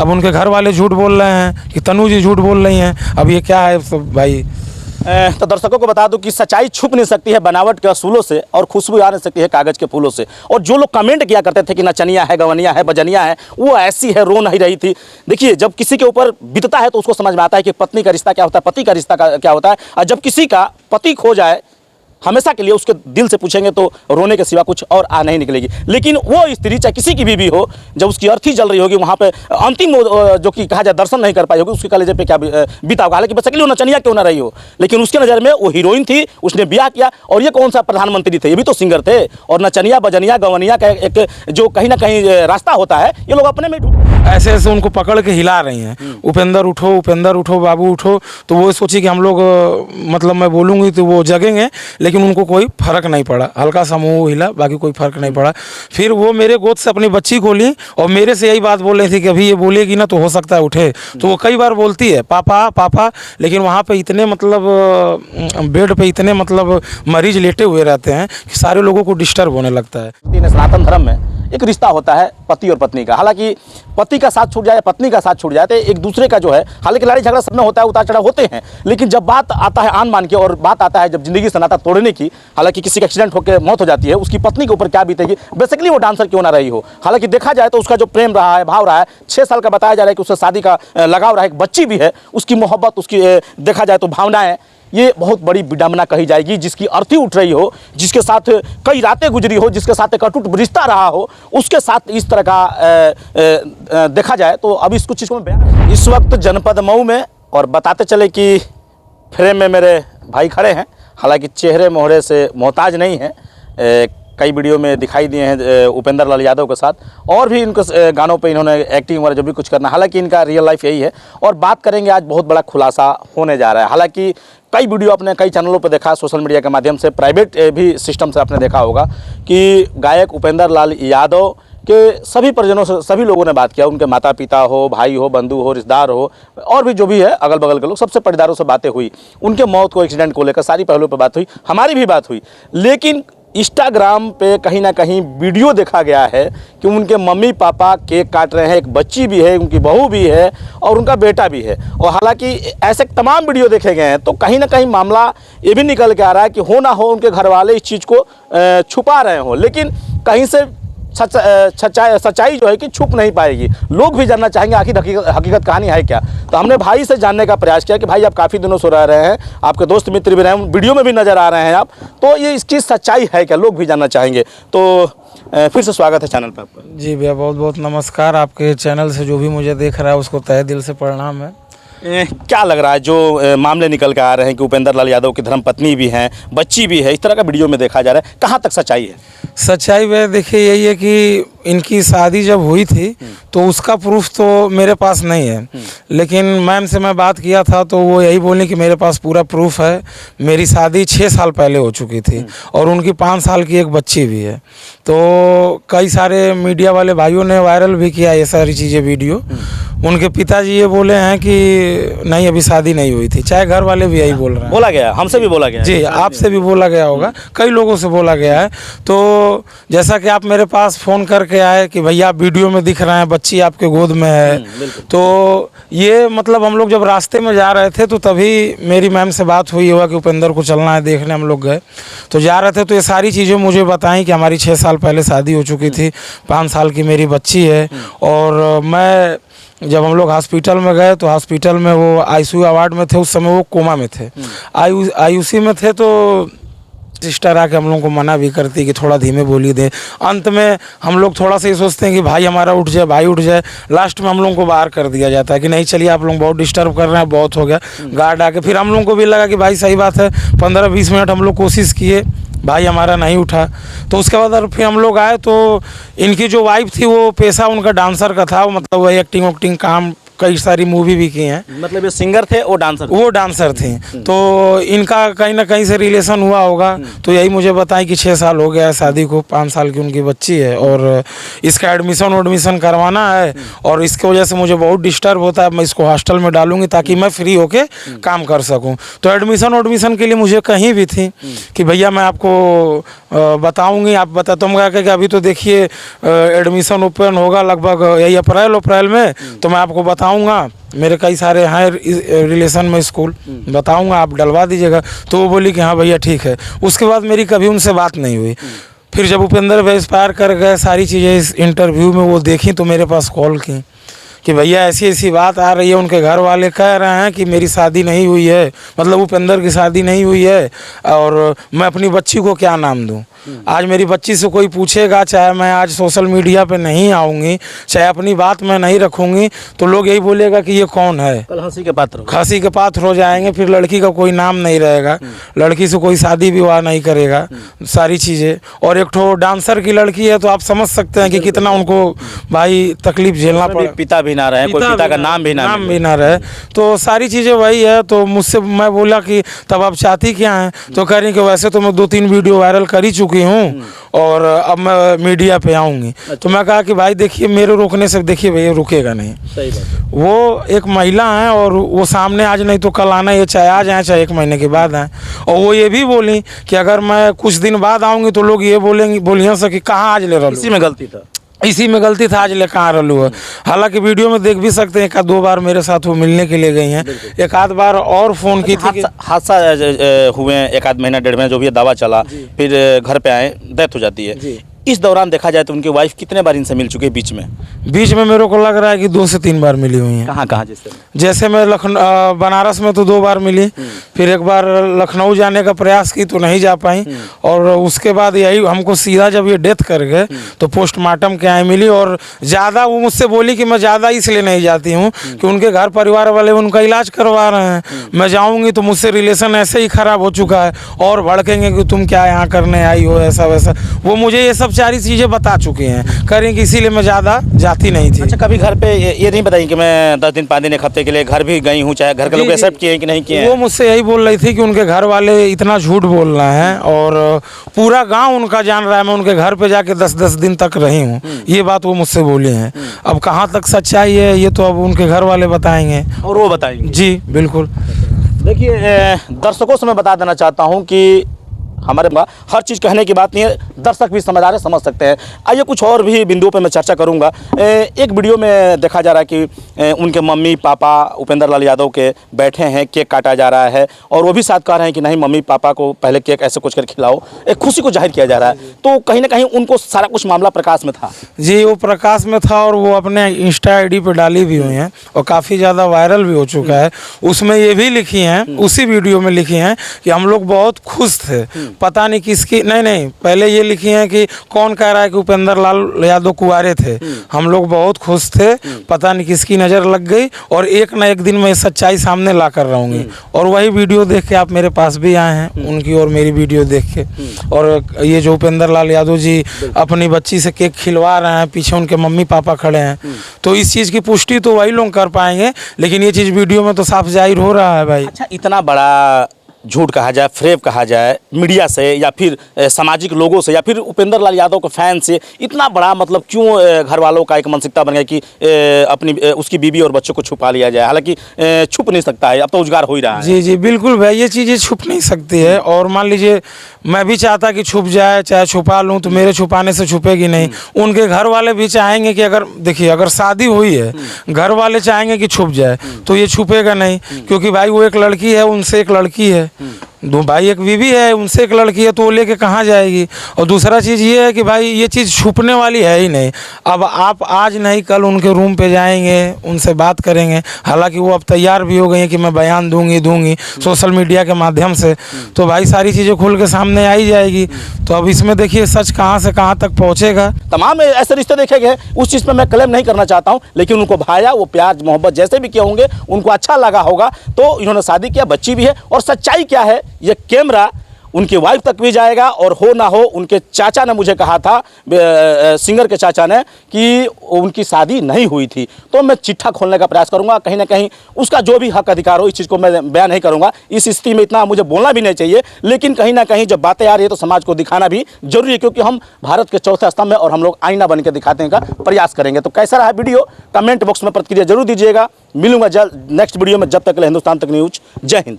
अब उनके घर वाले झूठ बोल रहे हैं कि तनु जी झूठ बोल रही हैं। अब ये क्या है सब भाई। तो दर्शकों को बता दूं कि सच्चाई छुप नहीं सकती है बनावट के असूलों से, और खुशबू आ नहीं सकती है कागज के फूलों से। और जो लोग कमेंट किया करते थे कि नचनिया है, गवनिया है, बजनिया है, वो ऐसी है, रो नहीं रही थी। देखिए, जब किसी के ऊपर बीतता है तो उसको समझ में आता है कि पत्नी का रिश्ता क्या होता है, पति का रिश्ता क्या होता है। और जब किसी का पति खो जाए हमेशा के लिए, उसके दिल से पूछेंगे तो रोने के सिवा कुछ और आ नहीं निकलेगी। लेकिन वो स्त्री चाहे किसी की भी हो, जब उसकी अर्थी जल रही होगी, वहाँ पे अंतिम जो कि कहा जाए दर्शन नहीं कर पाई होगी, उसके कलेजे पे क्या बीता होगा। हालांकि बस वो नचनिया क्यों ना रही हो, लेकिन उसके नज़र में वो हीरोइन थी, उसने ब्याह किया। और ये कौन सा प्रधानमंत्री थे, ये भी तो सिंगर थे। और नचनिया बजनिया गवनिया का एक जो कहीं ना कहीं रास्ता होता है, ये लोग अपने में ऐसे ऐसे उनको पकड़ के हिला रही हैं। उपेंद्र उठो बाबू उठो। तो वो सोची कि हम लोग मतलब मैं बोलूँगी तो वो जगेंगे, लेकिन उनको कोई फर्क नहीं पड़ा। हल्का सा मुंह हिला, बाकी कोई फर्क नहीं पड़ा। फिर वो मेरे गोद से अपनी बच्ची को ली और मेरे से यही बात बोल रही थी कि अभी ये बोलेगी ना तो हो सकता है उठे। तो वो कई बार बोलती है पापा पापा, लेकिन वहाँ पे इतने मतलब बेड पे इतने मतलब मरीज लेटे हुए रहते हैं कि सारे लोगों को डिस्टर्ब होने लगता है। सनातन धर्म में एक रिश्ता होता है पति और पत्नी का। हालांकि पति का साथ छूट जाए, पत्नी का साथ छूट जाए तो एक दूसरे का जो है, हालांकि लड़ाई झगड़ा सब में होता है, उतार चढ़ाव होते हैं, लेकिन जब बात आता है आन मान के और बात आता है जब जिंदगी से नाता तोड़ने की, हालांकि किसी का एक्सीडेंट होकर मौत हो जाती है, उसकी पत्नी के ऊपर क्या बीतेगी, बेसिकली वो डांसर क्यों ना रही हो। हालांकि देखा जाए तो उसका जो प्रेम रहा है, भाव रहा है, 6 साल का बताया जा रहा है कि उससे शादी का लगाव रहा है, एक बच्ची भी है, उसकी मोहब्बत, उसकी देखा जाए तो भावनाएं, ये बहुत बड़ी विडंबना कही जाएगी। जिसकी अर्थी उठ रही हो, जिसके साथ कई रातें गुजरी हो, जिसके साथ एक अटूट रिश्ता रहा हो, उसके साथ इस तरह का देखा जाए तो अब इसको चीज़ को बयान इस वक्त जनपद मऊ में। और बताते चले कि फ्रेम में मेरे भाई खड़े हैं, हालांकि चेहरे मोहरे से मोहताज नहीं हैं। कई वीडियो में दिखाई दिए हैं उपेंद्र लाल यादव के साथ, और भी इनके गानों पे इन्होंने एक्टिंग वगैरह जो भी कुछ करना, हालांकि इनका रियल लाइफ यही है। और बात करेंगे, आज बहुत बड़ा खुलासा होने जा रहा है। हालांकि कई वीडियो आपने कई चैनलों पर देखा, सोशल मीडिया के माध्यम से, प्राइवेट भी सिस्टम से आपने देखा होगा कि गायक उपेंद्र लाल यादव के सभी परिजनों से, सभी लोगों ने बात किया। उनके माता पिता हो, भाई हो, बंधु हो, रिश्तेदार हो, और भी जो भी है अगल बगल के लोग, सबसे परिवारों से बातें हुई। उनके मौत को, एक्सीडेंट को लेकर सारी पहलुओं पर बात हुई, हमारी भी बात हुई। लेकिन इंस्टाग्राम पे कहीं ना कहीं वीडियो देखा गया है कि उनके मम्मी पापा केक काट रहे हैं, एक बच्ची भी है, उनकी बहू भी है और उनका बेटा भी है। और हालांकि ऐसे तमाम वीडियो देखे गए हैं, तो कहीं ना कहीं मामला ये भी निकल के आ रहा है कि हो ना हो उनके घर वाले इस चीज़ को छुपा रहे हों, लेकिन कहीं से सच्चाई जो है कि छुप नहीं पाएगी। लोग भी जानना चाहेंगे आखिर हकीकत कहानी है क्या। तो हमने भाई से जानने का प्रयास किया कि भाई आप काफ़ी दिनों से रह रहे हैं, आपके दोस्त मित्र भी रहे हैं, वीडियो में भी नज़र आ रहे हैं आप, तो ये इसकी सच्चाई है क्या, लोग भी जानना चाहेंगे। तो फिर से स्वागत है चैनल पर आपका। जी भैया, बहुत बहुत नमस्कार। आपके चैनल से जो भी मुझे देख रहा है उसको तहे दिल से प्रणाम है। क्या लग रहा है जो मामले निकल के आ रहे हैं कि उपेंद्र लाल यादव की धर्मपत्नी भी हैं, बच्ची भी है, इस तरह का वीडियो में देखा जा रहा है, कहाँ तक सच्चाई है? सच्चाई वह देखिए यही है कि इनकी शादी जब हुई थी तो उसका प्रूफ तो मेरे पास नहीं है, लेकिन मैम से मैं बात किया था तो वो यही बोली कि मेरे पास पूरा प्रूफ है। मेरी शादी 6 साल पहले हो चुकी थी और उनकी 5 साल की एक बच्ची भी है। तो कई सारे मीडिया वाले भाइयों ने वायरल भी किया ये सारी चीज़ें, वीडियो। उनके पिताजी ये बोले हैं कि नहीं अभी शादी नहीं हुई थी, चाहे घर वाले भी यही बोल रहे हैं। बोला गया, हमसे भी बोला गया जी, आपसे भी बोला गया होगा, कई लोगों से बोला गया है। तो जैसा कि आप मेरे पास फ़ोन करके आए कि भैया आप वीडियो में दिख रहे हैं, बच्ची आपके गोद में है, तो ये मतलब हम लोग जब रास्ते में जा रहे थे तो तभी मेरी मैम से बात हुई होगा कि उपेंद्र को चलना है देखने। हम लोग गए तो जा रहे थे तो ये सारी चीज़ें मुझे बताई कि हमारी 6 साल पहले शादी हो चुकी थी, 5 साल की मेरी बच्ची है। और मैं जब हम लोग हॉस्पिटल में गए तो हॉस्पिटल में वो आईसीयू वार्ड में थे, उस समय वो कोमा में थे, आईयूसी में थे। तो सिस्टर आके हम लोग को मना भी करती कि थोड़ा धीमे बोली दे। अंत में हम लोग थोड़ा सा ये सोचते हैं कि भाई हमारा उठ जाए, भाई उठ जाए, लास्ट में हम लोग को बाहर कर दिया जाता है कि नहीं चलिए आप लोग बहुत डिस्टर्ब कर रहे हैं, बहुत हो गया। गार्ड आके फिर हम लोग को भी लगा कि भाई सही बात है, 15-20 मिनट हम लोग कोशिश किए, भाई हमारा नहीं उठा। तो उसके बाद फिर हम लोग आए तो इनकी जो वाइफ थी वो पेशा उनका डांसर का था, मतलब वही एक्टिंग वक्टिंग काम कई सारी मूवी भी की हैं। मतलब ये सिंगर थे और डांसर वो डांसर थे, तो इनका कहीं ना कहीं से रिलेशन हुआ होगा। तो यही मुझे बताएं कि 6 साल हो गया है शादी को, 5 साल की उनकी बच्ची है, और इसका एडमिशन करवाना है, और इसकी वजह से मुझे बहुत डिस्टर्ब होता है। मैं इसको हॉस्टल में डालूंगी ताकि मैं फ्री होके काम कर सकूं। तो एडमिशन के लिए मुझे कहीं भी थी कि भैया मैं आपको बताऊंगी, आप बता, तुम कहा कि अभी तो देखिए एडमिशन ओपन होगा लगभग यही अप्रैल में, तो मैं आपको बताऊंगा, मेरे कई सारे हैं रिलेशन में स्कूल, बताऊंगा, आप डलवा दीजिएगा। तो वो बोली कि हाँ भैया ठीक है। उसके बाद मेरी कभी उनसे बात नहीं हुई। फिर जब उपेंद्र भाई एक्सपायर कर गए, सारी चीज़ें इस इंटरव्यू में वो देखी तो मेरे पास कॉल की कि भैया ऐसी ऐसी बात आ रही है, उनके घर वाले कह रहे हैं कि मेरी शादी नहीं हुई है, मतलब उपेंद्र की शादी नहीं हुई है, और मैं अपनी बच्ची को क्या नाम दूं। आज मेरी बच्ची से कोई पूछेगा, चाहे मैं आज सोशल मीडिया पे नहीं आऊँगी, चाहे अपनी बात मैं नहीं रखूँगी, तो लोग यही बोलेगा कि ये कौन है, कल हंसी के पात्र हो जाएंगे। फिर लड़की का कोई नाम नहीं रहेगा, लड़की से कोई शादी विवाह नहीं करेगा, सारी चीज़ें। और एक ठो डांसर की लड़की है, तो आप समझ सकते हैं कि कितना उनको भाई तकलीफ झेलना पड़ा। पिता भी ना रहे, कोई पिता का नाम भी ना रहे, तो सारी चीज़ें वही है। तो मुझसे मैं बोला कि तब आप चाहती क्या हैं, तो कह रही कि वैसे तो मैं 2-3 वीडियो वायरल कर ही चुकी हूँ और अब मैं मीडिया पे आऊँगी। तो मैं कहा कि भाई देखिए, मेरे रोकने से देखिए भैया रुकेगा नहीं। सही बात है। वो एक महिला हैं और वो सामने आज नहीं तो कल आना, ये चाहे आज आए चाहे 1 महीने के बाद आए। और वो ये भी बोली कि अगर मैं कुछ दिन बाद आऊँगी तो लोग ये बोलिए से कि कहाँ आज ले रहा, इसी में गलती था, आज ले कहाँ रहलू है। हालांकि वीडियो में देख भी सकते हैं, 1-2 बार मेरे साथ वो मिलने के लिए गई हैं, 1-आध बार और फ़ोन की थी। हादसा हुए 1-आध महीना 1.5 महीना जो भी दावा चला, फिर घर पे आए, डेथ हो जाती है। इस दौरान देखा जाए तो उनकी वाइफ कितने बार इनसे मिल चुकी है बीच में मेरे को लग रहा है कि 2 से 3 बार मिली हुई हैं। कहाँ जैसे मैं बनारस में तो 2 बार मिली, फिर एक बार लखनऊ जाने का प्रयास की तो नहीं जा पाई, और उसके बाद यही हमको सीधा जब ये डेथ कर गए तो पोस्टमार्टम के यहाँ मिली। और ज़्यादा वो मुझसे बोली कि मैं ज़्यादा इसलिए नहीं जाती हूँ कि उनके घर परिवार वाले उनका इलाज करवा रहे हैं, मैं जाऊँगी तो मुझसे रिलेशन ऐसे ही ख़राब हो चुका है, और भड़केंगे कि तुम क्या यहाँ करने आई हो, ऐसा वैसा। वो मुझे ये सब सारी चीज़ें बता चुके हैं, करें कि इसीलिए मैं ज़्यादा जाती नहीं थी। अच्छा, कभी घर पे ये नहीं बताई कि मैं 10 दिन 5 दिन 1 हफ्ते के लिए घर भी गई हूँ, चाहे घर के लोग एक्सेप्ट किए कि नहीं किए? वो मुझसे यही बोल रही थी कि उनके घर वाले इतना झूठ बोल रहे हैं, और पूरा गांव उनका जान रहा है मैं उनके घर पे जाके 10-10 दिन तक रही हूँ, ये बात वो मुझसे बोली हैं। अब कहाँ तक सच्चाई है ये तो अब उनके घर वाले बताएंगे, और वो बताएंगे। जी बिल्कुल। देखिए, दर्शकों से मैं बता देना चाहता हूँ कि हमारे हर चीज़ कहने की बात नहीं है, दर्शक भी समझदार है, समझ सकते हैं। आइए कुछ और भी बिंदुओं पे मैं चर्चा करूंगा। एक वीडियो में देखा जा रहा है कि उनके मम्मी पापा उपेंद्र लाल यादव के बैठे हैं, केक काटा जा रहा है, और वो भी साथ कह रहे हैं कि नहीं मम्मी पापा को पहले केक ऐसे कुछ कर खिलाओ, एक खुशी को जाहिर किया जा रहा है। तो कहीं ना कहीं उनको सारा कुछ मामला प्रकाश में था। जी, वो प्रकाश में था, और वो अपने इंस्टा ID पे डाली भी हुई हैं, और काफ़ी ज़्यादा वायरल भी हो चुका है। उसमें ये भी लिखी हैं, उसी वीडियो में लिखी हैं कि हम लोग बहुत खुश थे, पता नहीं किसकी, नहीं पहले ये लिखी हैं कि कौन कह रहा है कि उपेंद्र लाल यादव कुंवारे थे, हम लोग बहुत खुश थे, पता नहीं किसकी नज़र लग गई, और एक ना एक दिन मैं सच्चाई सामने ला कर रहूँगी। और वही वीडियो देख के आप मेरे पास भी आए हैं, उनकी और मेरी वीडियो देख के। और ये जो उपेंद्र लाल यादव जी अपनी बच्ची से केक खिलवा रहे हैं, पीछे उनके मम्मी पापा खड़े हैं, तो इस चीज़ की पुष्टि तो वही लोग कर पाएंगे, लेकिन ये चीज़ वीडियो में तो साफ जाहिर हो रहा है भाई। अच्छा, इतना बड़ा झूठ कहा जाए, फ्रेब कहा जाए मीडिया से या फिर सामाजिक लोगों से या फिर उपेंद्र लाल यादव के फैन से, इतना बड़ा मतलब क्यों घर वालों का एक मानसिकता बन गया कि अपनी उसकी बीवी और बच्चों को छुपा लिया जाए? हालांकि छुप नहीं सकता है, अब तो उजागर हो ही रहा है। जी बिल्कुल भाई, ये चीज़ें छुप नहीं सकती है। और मान लीजिए मैं भी चाहता कि छुप जाए, चाहे छुपा लूँ, तो मेरे छुपाने से छुपेगी नहीं। उनके घर वाले भी चाहेंगे कि अगर देखिए अगर शादी हुई है, घर वाले चाहेंगे कि छुप जाए, तो ये छुपेगा नहीं, क्योंकि भाई वो एक लड़की है, उनसे एक लड़की है, 2 भाई एक बीवी है, उनसे एक लड़की है, तो वो लेके कहाँ जाएगी? और दूसरा चीज़ ये है कि भाई ये चीज़ छुपने वाली है ही नहीं। अब आप आज नहीं कल उनके रूम पे जाएंगे, उनसे बात करेंगे, हालांकि वो अब तैयार भी हो गई हैं कि मैं बयान दूंगी सोशल मीडिया के माध्यम से, तो भाई सारी चीज़ें खुल के सामने आई जाएगी। तो अब इसमें देखिए सच कहाँ से कहाँ तक पहुँचेगा। तमाम ऐसे रिश्ते देखे गए, उस चीज़ पर मैं क्लेम नहीं करना चाहता हूँ, लेकिन उनको भाया, वो प्यार मोहब्बत जैसे भी किए होंगे, उनको अच्छा लगा होगा, तो इन्होंने शादी किया, बच्ची भी है। और सच्चाई क्या है, ये कैमरा उनकी वाइफ तक भी जाएगा, और हो ना हो उनके चाचा ने मुझे कहा था, सिंगर के चाचा ने, कि उनकी शादी नहीं हुई थी। तो मैं चिट्ठा खोलने का प्रयास करूंगा, कहीं ना कहीं उसका जो भी हक अधिकार हो, इस चीज़ को मैं बयान नहीं करूंगा। इस स्थिति में इतना मुझे बोलना भी नहीं चाहिए, लेकिन कहीं ना कहीं जब बातें आ रही है तो समाज को दिखाना भी जरूरी है, क्योंकि हम भारत के चौथे स्तंभ में और हम लोग आईना बन के दिखाने का प्रयास करेंगे। तो कैसा रहा वीडियो, कमेंट बॉक्स में प्रतिक्रिया जरूर दीजिएगा। मिलूंगा जल्द नेक्स्ट वीडियो में, जब तक के लिए हिंदुस्तान तक न्यूज। जय हिंद।